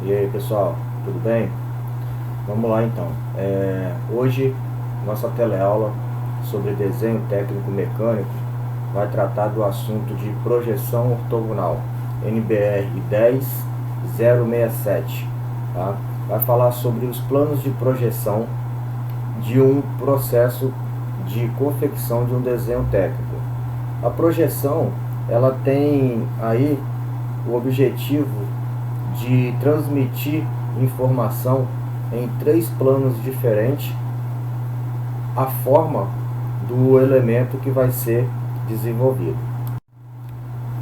E aí pessoal, tudo bem? Vamos lá então. Hoje nossa teleaula sobre desenho técnico mecânico vai tratar do assunto de projeção ortogonal NBR 10067, tá? Vai falar sobre os planos de projeção de um processo de confecção de um desenho técnico. A projeção ela tem aí o objetivo de transmitir informação em três planos diferentes, a forma do elemento que vai ser desenvolvido.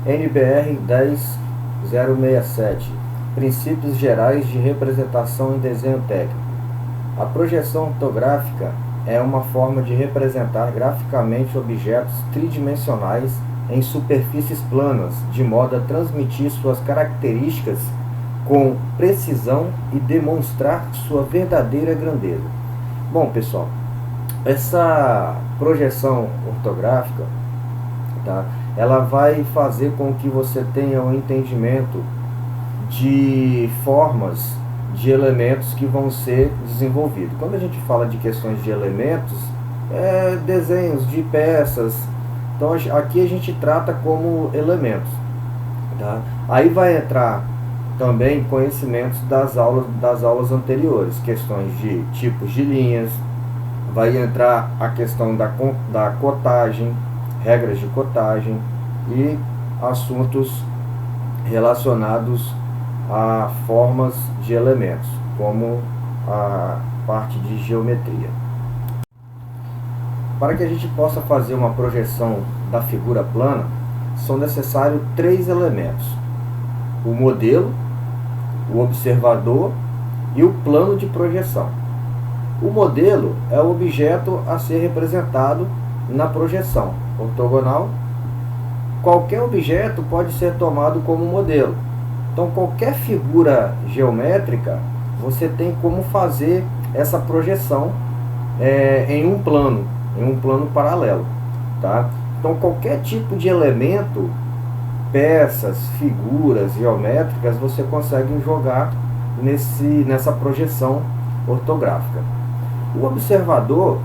NBR 10067 Princípios gerais de representação em desenho técnico. A projeção ortográfica é uma forma de representar graficamente objetos tridimensionais em superfícies planas, de modo a transmitir suas características com precisão e demonstrar sua verdadeira grandeza. Bom, pessoal, essa projeção ortográfica, tá, ela vai fazer com que você tenha um entendimento de formas de elementos que vão ser desenvolvidos. Quando a gente fala de questões de elementos, desenhos de peças, então aqui a gente trata como elementos, tá? Aí vai entrar também conhecimentos das aulas anteriores, questões de tipos de linhas, vai entrar a questão da cotagem, regras de cotagem e assuntos relacionados a formas de elementos, como a parte de geometria. Para que a gente possa fazer uma projeção da figura plana, são necessários três elementos: o modelo, o observador e o plano de projeção. O modelo é o objeto a ser representado na projeção ortogonal. Qualquer objeto pode ser tomado como modelo. Então, qualquer figura geométrica, você tem como fazer essa projeção em um plano paralelo, tá? Então, qualquer tipo de elemento, peças, figuras geométricas, você consegue jogar nessa projeção ortográfica. O observador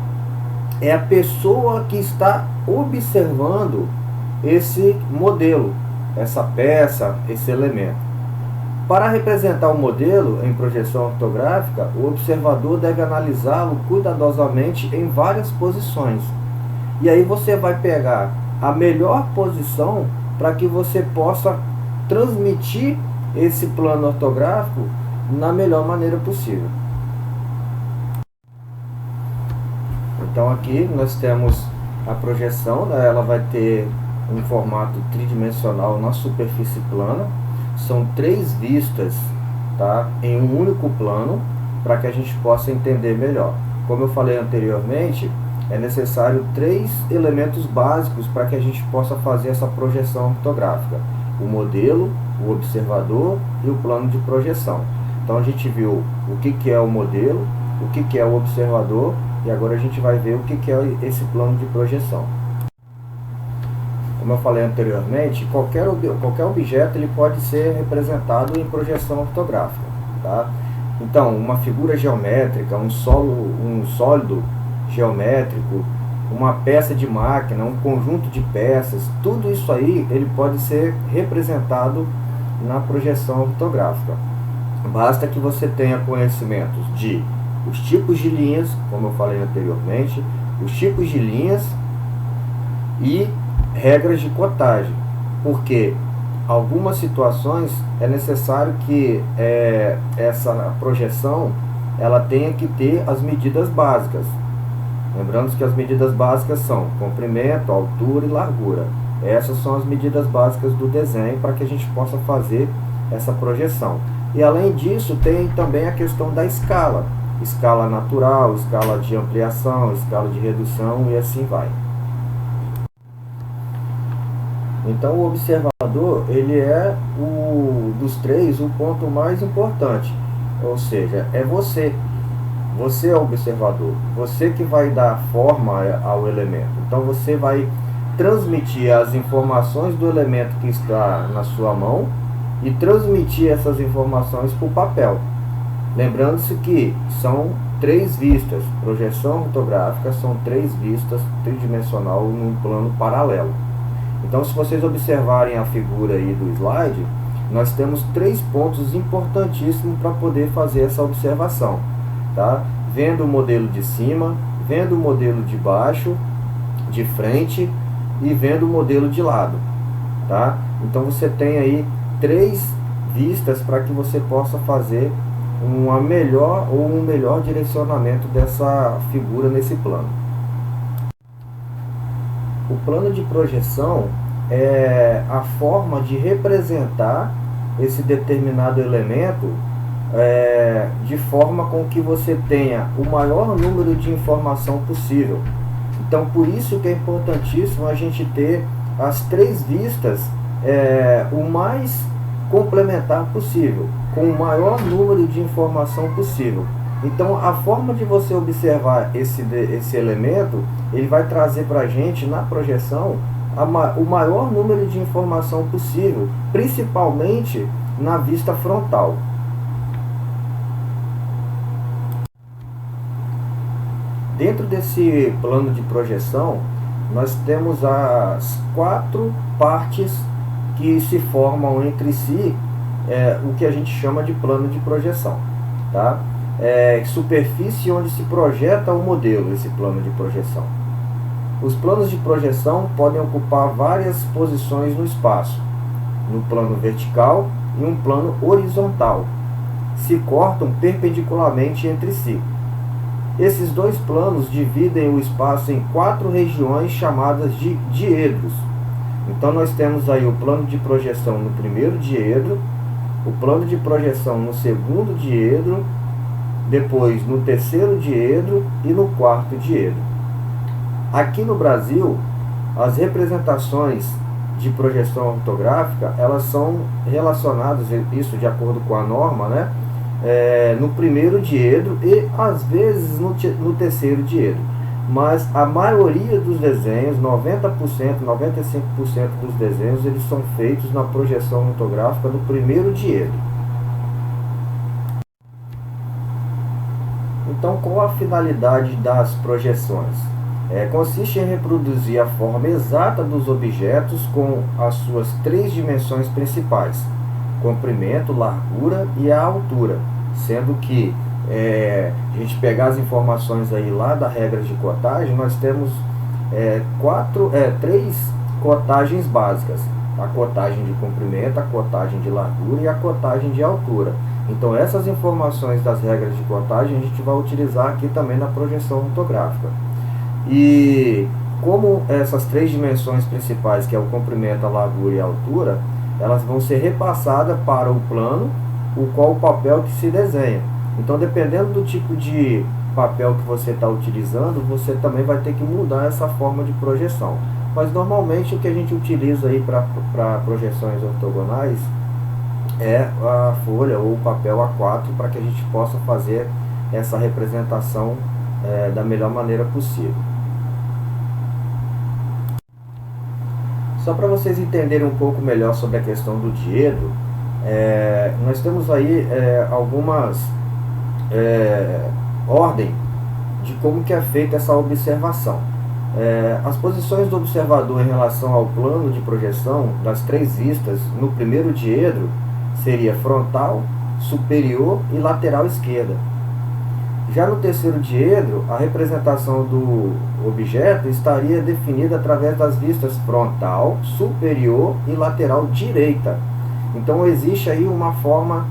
é a pessoa que está observando esse modelo, essa peça, esse elemento. Para representar o modelo em projeção ortográfica, o observador deve analisá-lo cuidadosamente em várias posições. E aí você vai pegar a melhor posição para que você possa transmitir esse plano ortográfico na melhor maneira possível. Então aqui nós temos a projeção, né? Ela vai ter um formato tridimensional na superfície plana. São três vistas, tá, em um único plano, para que a gente possa entender melhor. Como eu falei anteriormente, é necessário três elementos básicos para que a gente possa fazer essa projeção ortográfica: o modelo, o observador e o plano de projeção. Então a gente viu o que é o modelo, o que é o observador, e agora a gente vai ver o que é esse plano de projeção. Como eu falei anteriormente, qualquer objeto ele pode ser representado em projeção ortográfica, tá? Então, uma figura geométrica, um sólido geométrico, uma peça de máquina, um conjunto de peças, tudo isso aí ele pode ser representado na projeção ortográfica. Basta que você tenha conhecimentos de os tipos de linhas, como eu falei anteriormente, os tipos de linhas e regras de cotagem, porque algumas situações é necessário que essa projeção ela tenha que ter as medidas básicas. Lembrando que as medidas básicas são comprimento, altura e largura. Essas são as medidas básicas do desenho para que a gente possa fazer essa projeção. E além disso, tem também a questão da escala. Escala natural, escala de ampliação, escala de redução e assim vai. Então o observador, ele é dos três o ponto mais importante. Ou seja, é você. Você é o observador. Você que vai dar forma ao elemento. Então você vai transmitir as informações do elemento que está na sua mão e transmitir essas informações para o papel. Lembrando-se que são 3 vistas, projeção ortográfica são 3 vistas tridimensional num plano paralelo. Então, se vocês observarem a figura aí do slide, nós temos 3 pontos importantíssimos para poder fazer essa observação, tá? Vendo o modelo de cima, vendo o modelo de baixo, de frente e vendo o modelo de lado, tá? Então você tem aí 3 vistas para que você possa fazer um melhor direcionamento dessa figura nesse plano. O plano de projeção é a forma de representar esse determinado elemento de forma com que você tenha o maior número de informação possível. Então, por isso que é importantíssimo a gente ter as 3 vistas o mais complementar possível, com o maior número de informação possível. Então, a forma de você observar esse elemento, ele vai trazer para a gente, na projeção, o maior número de informação possível, principalmente na vista frontal. Dentro desse plano de projeção, nós temos as 4 partes que se formam entre si, o que a gente chama de plano de projeção, tá? Superfície onde se projeta o modelo, esse plano de projeção. Os planos de projeção podem ocupar várias posições no espaço, no plano vertical e um plano horizontal. Se cortam perpendicularmente entre si. Esses 2 planos dividem o espaço em 4 regiões chamadas de diedros. Então nós temos aí o plano de projeção no primeiro diedro, o plano de projeção no segundo diedro, depois no terceiro diedro e no quarto diedro. Aqui no Brasil, as representações de projeção ortográfica, elas são relacionadas, isso de acordo com a norma, né? No primeiro diedro e às vezes no terceiro diedro. Mas a maioria dos desenhos, 90%, 95% dos desenhos, eles são feitos na projeção ortográfica no primeiro diedro. Então, qual a finalidade das projeções? Consiste em reproduzir a forma exata dos objetos com as suas 3 dimensões principais: comprimento, largura e a altura, sendo que a gente pegar as informações aí lá da regra de cotagem, nós temos 3 cotagens básicas: a cotagem de comprimento, a cotagem de largura e a cotagem de altura. Então essas informações das regras de cotagem a gente vai utilizar aqui também na projeção ortográfica. E como essas 3 dimensões principais, que é o comprimento, a largura e a altura, elas vão ser repassadas para o plano, o qual o papel que se desenha. Então, dependendo do tipo de papel que você está utilizando, você também vai ter que mudar essa forma de projeção. Mas normalmente o que a gente utiliza aí para projeções ortogonais é a folha ou o papel A4, para que a gente possa fazer essa representação da melhor maneira possível. Só para vocês entenderem um pouco melhor sobre a questão do diedro, nós temos aí algumas ordem de como que é feita essa observação. As posições do observador em relação ao plano de projeção das 3 vistas no primeiro diedro seria frontal, superior e lateral esquerda. Já no terceiro diedro, a representação do objeto estaria definida através das vistas frontal, superior e lateral direita. Então existe aí uma forma,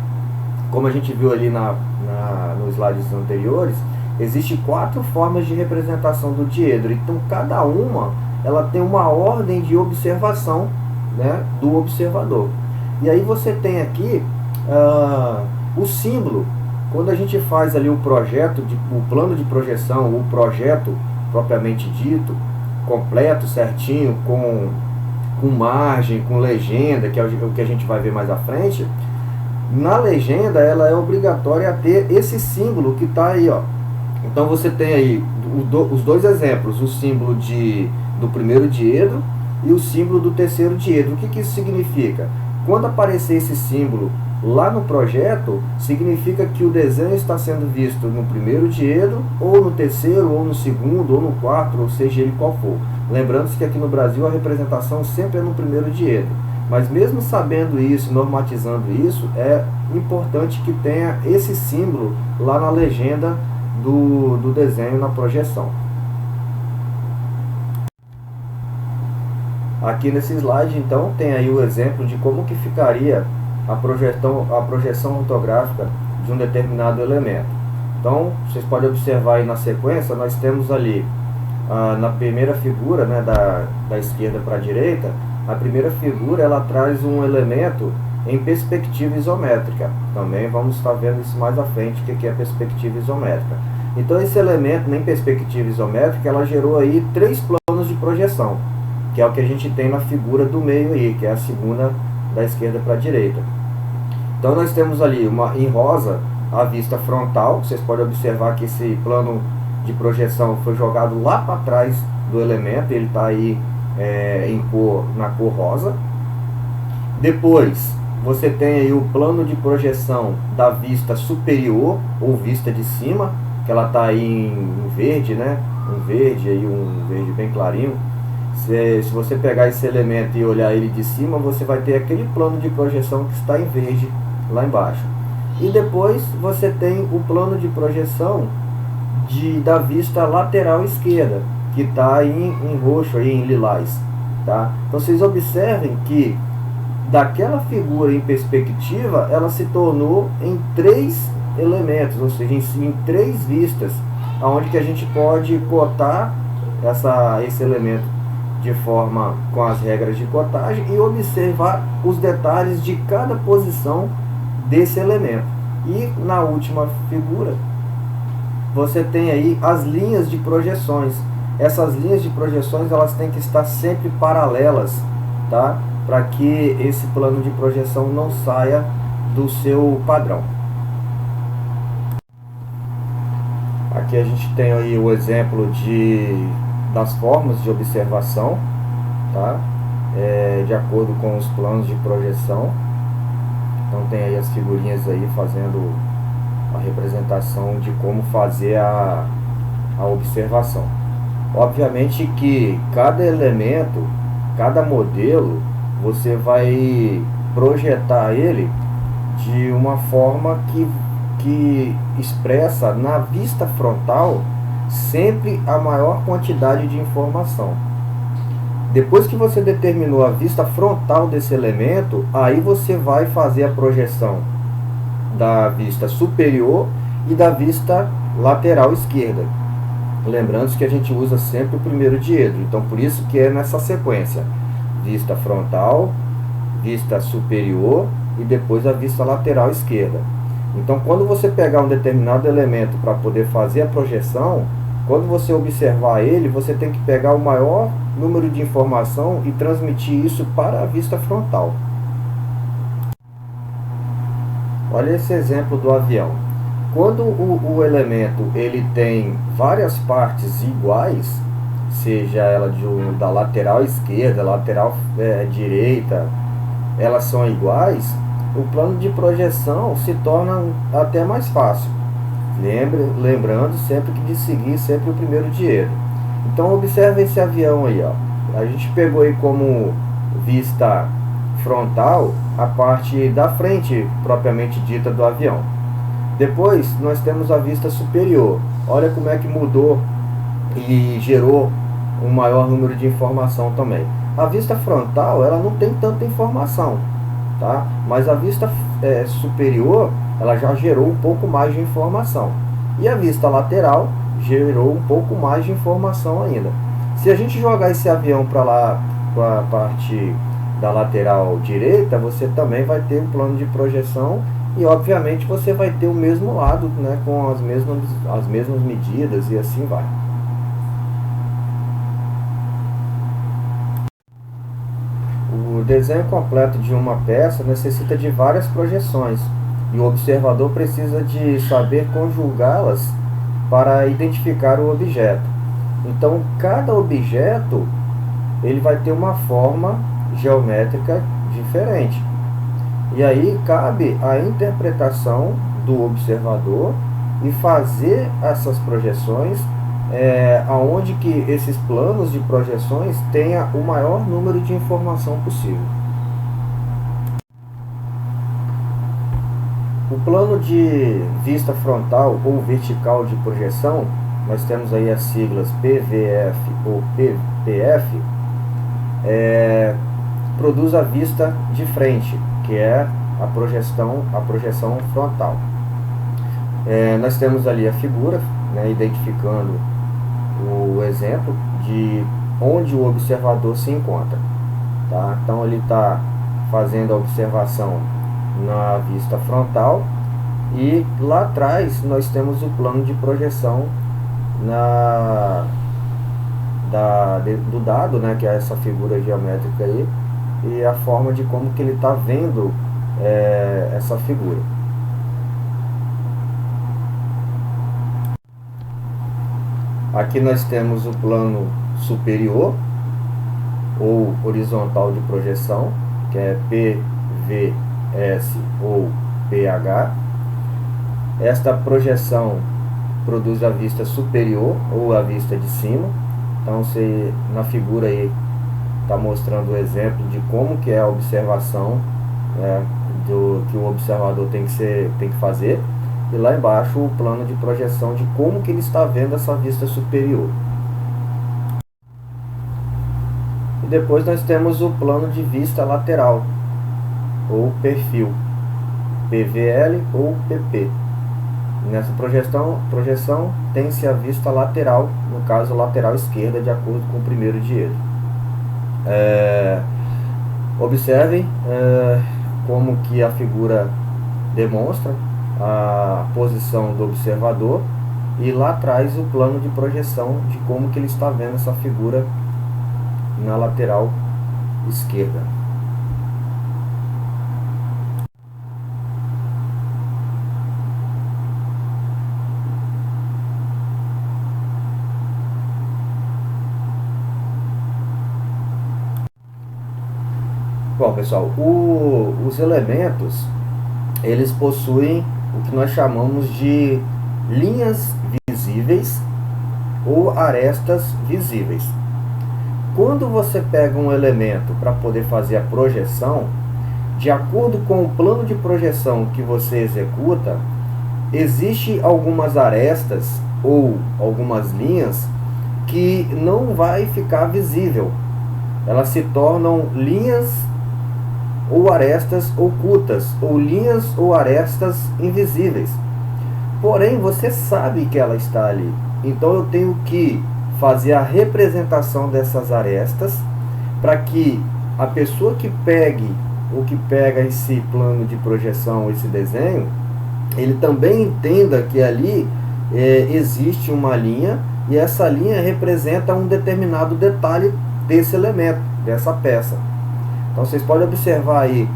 como a gente viu ali nos slides anteriores, existe 4 formas de representação do diedro. Então cada uma ela tem uma ordem de observação, né, do observador. E aí você tem aqui o símbolo. Quando a gente faz ali o plano de projeção, o projeto propriamente dito, completo, certinho, com margem, com legenda, que é o que a gente vai ver mais à frente, na legenda ela é obrigatória a ter esse símbolo que está aí, ó. Então você tem aí os 2 exemplos, o símbolo do primeiro diedro e o símbolo do terceiro diedro. O que isso significa? Quando aparecer esse símbolo lá no projeto, significa que o desenho está sendo visto no primeiro diedo, ou no terceiro, ou no segundo, ou no quarto, ou seja ele qual for. Lembrando-se que aqui no Brasil a representação sempre é no primeiro diedo. Mas mesmo sabendo isso, normatizando isso, é importante que tenha esse símbolo lá na legenda do desenho na projeção. Aqui nesse slide, então, tem aí o exemplo de como que ficaria a projeção ortográfica de um determinado elemento. Então, vocês podem observar aí na sequência, nós temos ali, na primeira figura, né, da esquerda para a direita, a primeira figura ela traz um elemento em perspectiva isométrica. Também vamos estar vendo isso mais à frente, o que é perspectiva isométrica. Então, esse elemento em perspectiva isométrica, ela gerou aí 3 planos de projeção, que é o que a gente tem na figura do meio aí, que é a segunda da esquerda para a direita. Então nós temos ali em rosa a vista frontal. Vocês podem observar que esse plano de projeção foi jogado lá para trás do elemento, ele está aí na cor rosa. Depois você tem aí o plano de projeção da vista superior, ou vista de cima, que ela está aí em verde, né? Um verde bem clarinho. Se você pegar esse elemento e olhar ele de cima, você vai ter aquele plano de projeção que está em verde lá embaixo. E depois você tem o plano de projeção da vista lateral esquerda, que está em roxo, aí, em lilás. Tá? Então vocês observem que daquela figura em perspectiva, ela se tornou em 3 elementos, ou seja, em 3 vistas, onde que a gente pode cotar esse elemento de forma com as regras de cotagem e observar os detalhes de cada posição desse elemento. E na última figura você tem aí as linhas de projeções. Essas linhas de projeções elas têm que estar sempre paralelas, tá? Para que esse plano de projeção não saia do seu padrão. Aqui a gente tem aí o exemplo das formas de observação, tá? De acordo com os planos de projeção. Então tem aí as figurinhas aí fazendo a representação de como fazer a observação. Obviamente que cada elemento, cada modelo, você vai projetar ele de uma forma que expressa na vista frontal sempre a maior quantidade de informação. Depois que você determinou a vista frontal desse elemento, aí você vai fazer a projeção da vista superior e da vista lateral esquerda. Lembrando que a gente usa sempre o primeiro diedo, então por isso que é nessa sequência: vista frontal, vista superior e depois a vista lateral esquerda. Então quando você pegar um determinado elemento para poder fazer a projeção, quando você observar ele, você tem que pegar o maior número de informação e transmitir isso para a vista frontal. Olha esse exemplo do avião. Quando o elemento ele tem várias partes iguais, seja ela da lateral esquerda, lateral direita, elas são iguais, o plano de projeção se torna até mais fácil. Lembrando sempre de seguir sempre o primeiro diedo. Então observe esse avião aí, ó. A gente pegou aí como vista frontal a parte da frente propriamente dita do avião. Depois nós temos a vista superior. Olha como é que mudou e gerou um maior número de informação também. A vista frontal ela não tem tanta informação, tá? Mas a vista superior ela já gerou um pouco mais de informação. E a vista lateral gerou um pouco mais de informação ainda. Se a gente jogar esse avião para lá, para a parte da lateral direita, você também vai ter um plano de projeção e obviamente você vai ter o mesmo lado, né, com as mesmas medidas e assim vai. O desenho completo de uma peça necessita de várias projeções e o observador precisa de saber conjugá-las para identificar o objeto. Então, cada objeto ele vai ter uma forma geométrica diferente. E aí cabe a interpretação do observador e fazer essas projeções aonde que esses planos de projeções tenha o maior número de informação possível. O plano de vista frontal ou vertical de projeção, nós temos aí as siglas PVF ou PPF, produz a vista de frente, que é a projeção frontal. Nós temos ali a figura, né, identificando o exemplo de onde o observador se encontra. Tá? Então ele está fazendo a observação na vista frontal e lá atrás nós temos o plano de projeção do dado, né, que é essa figura geométrica aí, e a forma de como que ele está vendo essa figura. Aqui nós temos o plano superior ou horizontal de projeção, que é PVS ou PH. Esta projeção produz a vista superior ou a vista de cima. Então, na figura aí está mostrando o exemplo de como que é a observação que o observador tem que fazer. E lá embaixo o plano de projeção de como que ele está vendo essa vista superior. E depois nós temos o plano de vista lateral, ou perfil, PVL ou PP. Nessa projeção tem-se a vista lateral, no caso lateral esquerda, de acordo com o primeiro diedro. Observem como que a figura demonstra a posição do observador e lá atrás o plano de projeção de como que ele está vendo essa figura na lateral esquerda. Bom, pessoal, os elementos, eles possuem o que nós chamamos de linhas visíveis ou arestas visíveis. Quando você pega um elemento para poder fazer a projeção, de acordo com o plano de projeção que você executa, existe algumas arestas ou algumas linhas que não vai ficar visível. Elas se tornam linhas ou arestas ocultas, ou linhas ou arestas invisíveis. Porém, você sabe que ela está ali. Então eu tenho que fazer a representação dessas arestas para que a pessoa que pega esse plano de projeção, esse desenho, ele também entenda que ali existe uma linha e essa linha representa um determinado detalhe desse elemento, dessa peça. Então vocês podem observar aí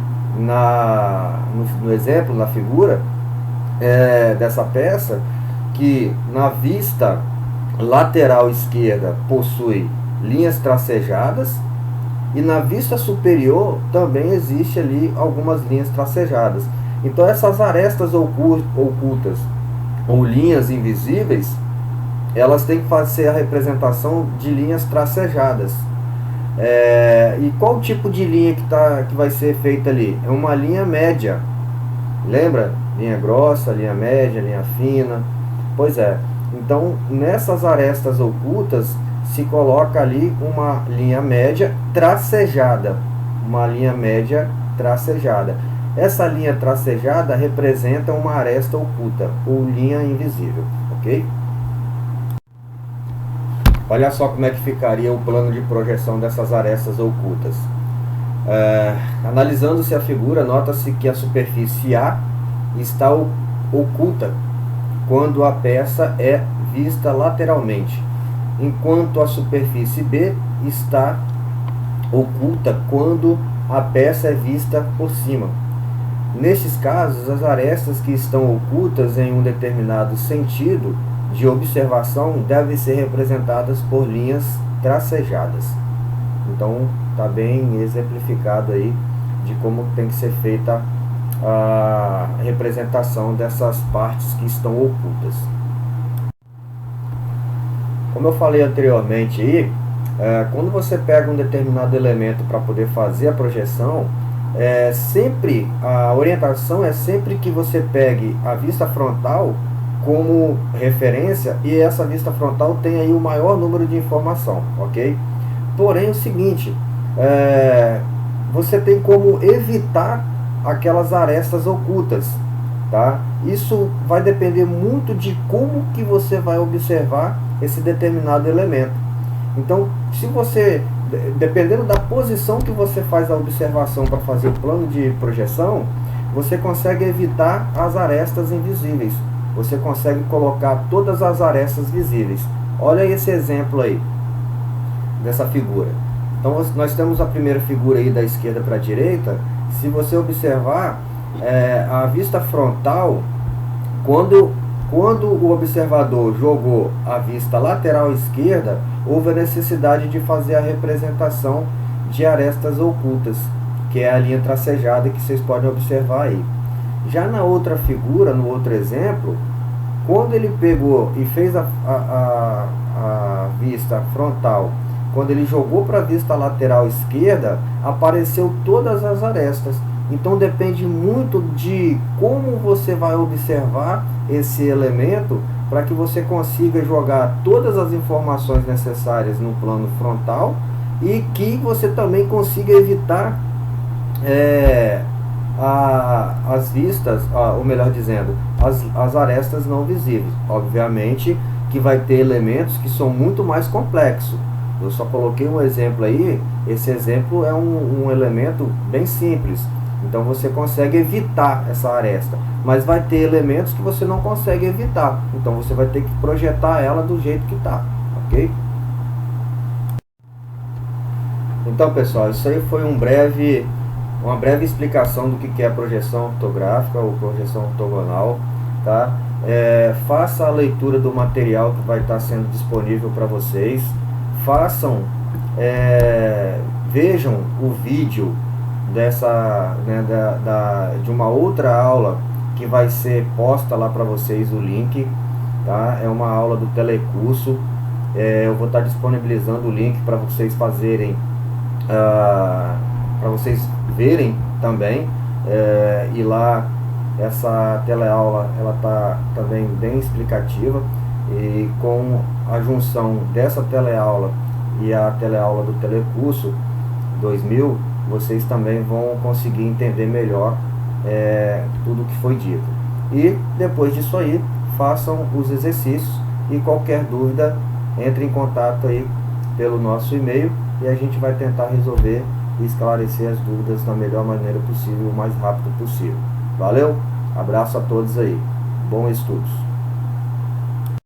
no exemplo, na figura dessa peça, que na vista lateral esquerda possui linhas tracejadas e na vista superior também existe ali algumas linhas tracejadas. Então essas arestas ocultas ou linhas invisíveis, elas têm que fazer a representação de linhas tracejadas. E qual tipo de linha que vai ser feita ali? É uma linha média. Lembra? Linha grossa, linha média, linha fina. Pois é. Então, nessas arestas ocultas, se coloca ali uma linha média tracejada. Uma linha média tracejada. Essa linha tracejada representa uma aresta oculta, ou linha invisível. Ok? Olha só como é que ficaria o plano de projeção dessas arestas ocultas. Analisando-se a figura, nota-se que a superfície A está oculta quando a peça é vista lateralmente, enquanto a superfície B está oculta quando a peça é vista por cima. Nestes casos, as arestas que estão ocultas em um determinado sentido de observação devem ser representadas por linhas tracejadas. Então está bem exemplificado aí de como tem que ser feita a representação dessas partes que estão ocultas. Como eu falei anteriormente aí, quando você pega um determinado elemento para poder fazer a projeção, sempre a orientação é sempre que você pegue a vista frontal como referência e essa vista frontal tem aí o maior número de informação, ok? Porém, é o seguinte, você tem como evitar aquelas arestas ocultas, tá? Isso vai depender muito de como que você vai observar esse determinado elemento. Então, se você, dependendo da posição que você faz a observação para fazer o plano de projeção, você consegue evitar as arestas invisíveis. Você consegue colocar todas as arestas visíveis. Olha esse exemplo aí, dessa figura. Então, nós temos a primeira figura aí da esquerda para a direita. Se você observar, a vista frontal, quando o observador jogou a vista lateral esquerda, houve a necessidade de fazer a representação de arestas ocultas, que é a linha tracejada que vocês podem observar aí. Já na outra figura, no outro exemplo, quando ele pegou e fez a vista frontal, quando ele jogou para a vista lateral esquerda, apareceu todas as arestas. Então depende muito de como você vai observar esse elemento para que você consiga jogar todas as informações necessárias no plano frontal e que você também consiga evitar as vistas, ou melhor dizendo, as arestas não visíveis. Obviamente que vai ter elementos que são muito mais complexos. Eu só coloquei um exemplo aí. Esse exemplo é um elemento bem simples. Então você consegue evitar essa aresta, mas vai ter elementos que você não consegue evitar. Então você vai ter que projetar ela do jeito que está, ok? Então, pessoal, isso aí foi uma breve explicação do que é a projeção ortográfica ou projeção ortogonal, tá? Faça a leitura do material que vai estar sendo disponível para vocês. Vejam o vídeo de uma outra aula que vai ser posta lá para vocês, o link, tá? É uma aula do telecurso. Eu vou estar disponibilizando o link para vocês fazerem, para vocês verem também. E lá essa teleaula ela tá também bem explicativa, e com a junção dessa teleaula e a teleaula do telecurso 2000, vocês também vão conseguir entender melhor tudo que foi dito. E depois disso aí, façam os exercícios, e qualquer dúvida, entre em contato aí pelo nosso e-mail, e a gente vai tentar resolver e esclarecer as dúvidas da melhor maneira possível, o mais rápido possível. Valeu? Abraço a todos aí. Bons estudos.